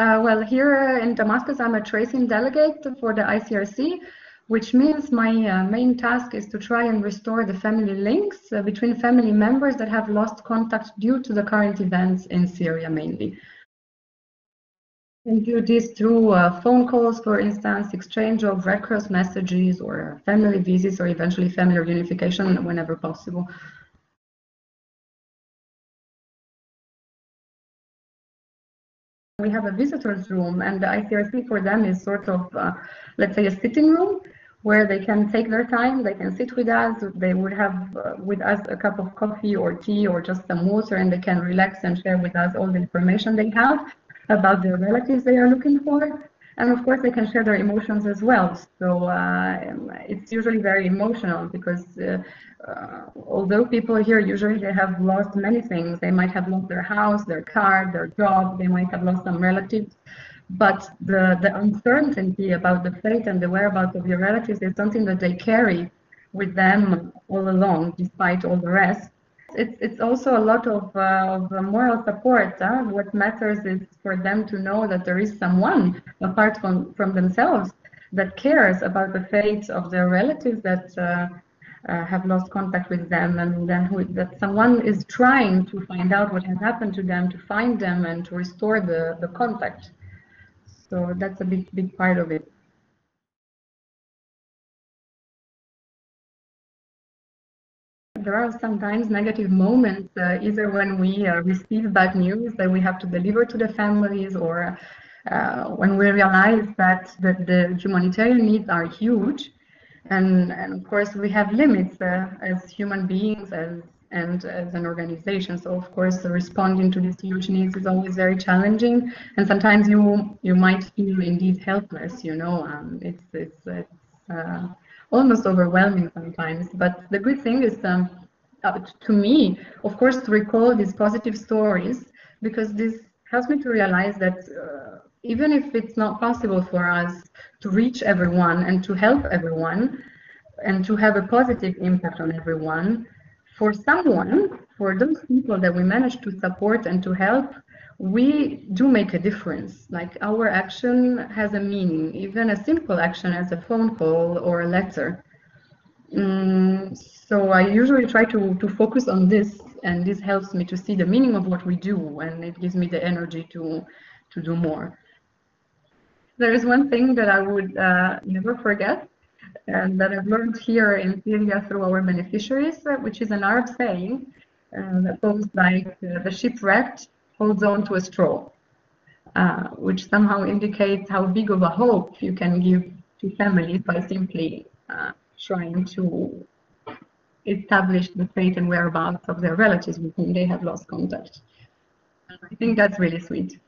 Well, here in Damascus, I'm a tracing delegate for the ICRC, which means my main task is to try and restore the family links between family members that have lost contact due to the current events in Syria mainly. And do this through phone calls, for instance, exchange of records, messages, or family visits, or eventually family reunification whenever possible. We have a visitors room, and the ICRC for them is sort of, let's say, a sitting room where they can take their time, they can sit with us, they would have with us a cup of coffee or tea or just some water, and they can relax and share with us all the information they have about their relatives they are looking for. And of course, they can share their emotions as well. So it's usually very emotional because although people here usually they have lost many things, they might have lost their house, their car, their job, they might have lost some relatives. But the uncertainty about the fate and the whereabouts of your relatives is something that they carry with them all along, despite all the rest. It's also a lot of moral support. What matters is for them to know that there is someone apart from themselves that cares about the fate of their relatives that have lost contact with them, and then that someone is trying to find out what has happened to them, to find them, and to restore the contact. So that's a big part of it. There are sometimes negative moments, either when we receive bad news that we have to deliver to the families, or when we realize that the humanitarian needs are huge, and of course we have limits as human beings and as an organization. So of course responding to these huge needs is always very challenging, and sometimes you might feel indeed helpless. You know, it's almost overwhelming sometimes. But the good thing is, to me, of course, to recall these positive stories, because this helps me to realize that even if it's not possible for us to reach everyone and to help everyone and to have a positive impact on everyone, for someone, for those people that we manage to support and to help, we do make a difference. Like our action has a meaning, even a simple action as a phone call or a letter. So I usually try to focus on this, and this helps me to see the meaning of what we do, and it gives me the energy to do more. There is one thing that I would never forget, and that I've learned here in Syria through our beneficiaries, which is an Arab saying that goes like, the shipwrecked holds on to a straw, which somehow indicates how big of a hope you can give to families by simply trying to establish the fate and whereabouts of their relatives with whom they have lost contact. I think that's really sweet.